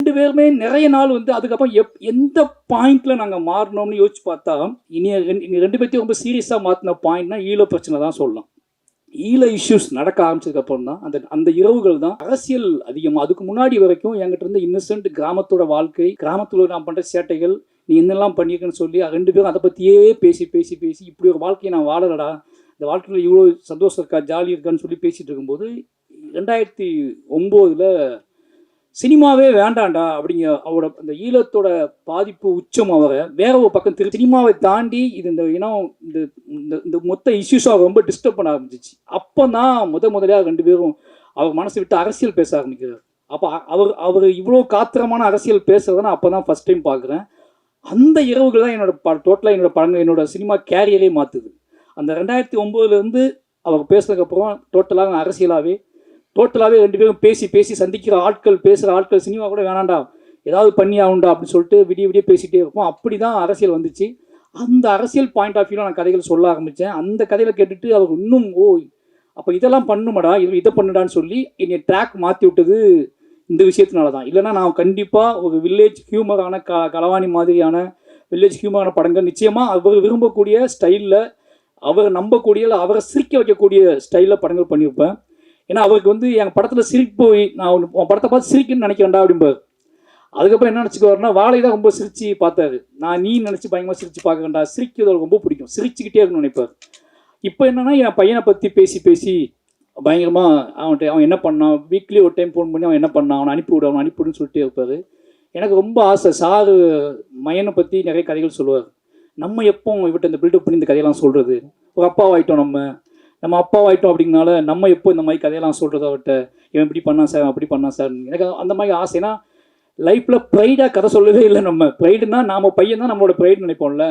2 பேருமே நிறைய நாள் வந்து அதுக்கப்புறம் எந்த பாயிண்ட்ல நாங்கள் மாறினோம்னு யோசிச்சு பார்த்தா, இனி 2 பேர்த்தையும் ரொம்ப சீரியஸாக மாற்றின பாயிண்ட்னா ஈழ பிரச்சனை தான் சொல்லலாம். ஈழ இஷ்யூஸ் நடக்க ஆரம்பிச்சதுக்கப்புறம் தான் அந்த அந்த இரவுகள் தான் அரசியல் அதிகமாக. அதுக்கு முன்னாடி வரைக்கும் என்கிட்ட இருந்த இன்னசென்ட் கிராமத்தோட வாழ்க்கை, கிராமத்தில் நான் பண்ணுற சேட்டைகள், நீ என்னெல்லாம் பண்ணியிருக்கேன்னு சொல்லி 2 பேரும் அதை பற்றியே பேசி பேசி பேசி இப்படி ஒரு வாழ்க்கையை நான் வாழலடா, இந்த வாழ்க்கையில் இவ்வளோ சந்தோஷம் இருக்கா, ஜாலி இருக்கான்னு சொல்லி பேசிகிட்டு இருக்கும்போது 2009 சினிமாவே வேண்டாண்டா அப்படிங்க அவரோட அந்த ஈழத்தோட பாதிப்பு உச்சம் அவரை வேற ஒரு பக்கம் சினிமாவை தாண்டி இது இந்த இனம் இந்த இந்த மொத்த இஷ்யூஸாக ரொம்ப டிஸ்டர்ப் பண்ண ஆரம்பிச்சிச்சு. அப்போ தான் முதலியாக 2 பேரும் அவர் மனசை விட்டு அரசியல் பேச ஆரம்பிக்கிறார். அப்போ அவர் இவ்வளோ காத்திரமான அரசியல் பேசுறதை நான் அப்போ தான் ஃபஸ்ட் டைம் பார்க்குறேன். அந்த இரவுகள் தான் டோட்டலாக என்னோட படங்கள் என்னோட சினிமா கேரியரே மாற்றுது. அந்த 2009 அவர் பேசுனதுக்கப்புறம் டோட்டலாக அரசியலாகவே 2 பேரும் பேசி பேசி சந்திக்கிற ஆட்கள், பேசுகிற ஆட்கள், சினிமா கூட வேணாண்டா, ஏதாவது பண்ணி ஆகுண்டா அப்படின்னு சொல்லிட்டு விடிய பேசிகிட்டே இருப்போம். அப்படி தான் அரசியல் வந்துச்சு. அந்த அரசியல் பாயிண்ட் ஆஃப் வியூவில் நான் கதைகள் சொல்ல ஆரம்பித்தேன். அந்த கதையில் கேட்டுட்டு அவர் இன்னும் அப்போ இதெல்லாம் பண்ணுமாடா, இதை பண்ணுடான்னு சொல்லி என்னை ட்ராக் மாற்றி விட்டது இந்த விஷயத்தினால தான். இல்லைனா நான் கண்டிப்பாக ஒரு வில்லேஜ் ஹியூமரான களவாணி மாதிரியான வில்லேஜ் ஹியூமரான படங்கள் நிச்சயமாக அவர் விரும்பக்கூடிய ஸ்டைலில், அவரை நம்பக்கூடிய, அவரை சிரிக்க வைக்கக்கூடிய ஸ்டைலில் படங்கள் பண்ணியிருப்பேன். ஏன்னா அவருக்கு வந்து என் படத்தில் சிரிப்பு, நான் உன் படத்தை பார்த்து சிரிக்குன்னு நினைக்கிறேன்டா அப்படிம்பார். அதுக்கப்புறம் என்ன நினச்சிக்குவாருன்னா, வாழை தான் ரொம்ப சிரித்து பார்த்தாரு. நான் நீ நினச்சி பயங்கரமாக சிரித்து பார்க்கறேன்டா, சிரிக்கிறது அவருக்கு ரொம்ப பிடிக்கும், சிரிச்சுக்கிட்டே இருக்கணும்னு நினைப்பார். இப்போ என்னென்னா என் பையனை பற்றி பேசி பேசி பயங்கரமாக அவன் என்ன பண்ணான், வீக்லி ஒரு டைம் ஃபோன் பண்ணி அவன் என்ன பண்ணான், அவனை அனுப்பிவிடுன்னு சொல்லிட்டே இருப்பார். எனக்கு ரொம்ப ஆசை. சாரு மையனை பற்றி நிறைய கதைகள் சொல்லுவார். நம்ம எப்போ இவட்ட இந்த பில்டப் பண்ணி இந்த கதையெல்லாம் சொல்கிறது, ஒரு அப்பாவாயிட்டோம், நம்ம அப்பாவாயிட்டோம் அப்படிங்கனால நம்ம எப்போ இந்த மாதிரி கதையெல்லாம் சொல்கிறத அவட்ட, இவன் இப்படி பண்ணான் சார், அப்படி பண்ணான் சார். எனக்கு அந்த மாதிரி ஆசைனா லைஃப்பில் ப்ரைடாக கதை சொல்லவே இல்லை. நம்ம ப்ரைடுனா நாம் பையன் தான் நம்மளோட ப்ரைடு நினைப்போம்ல.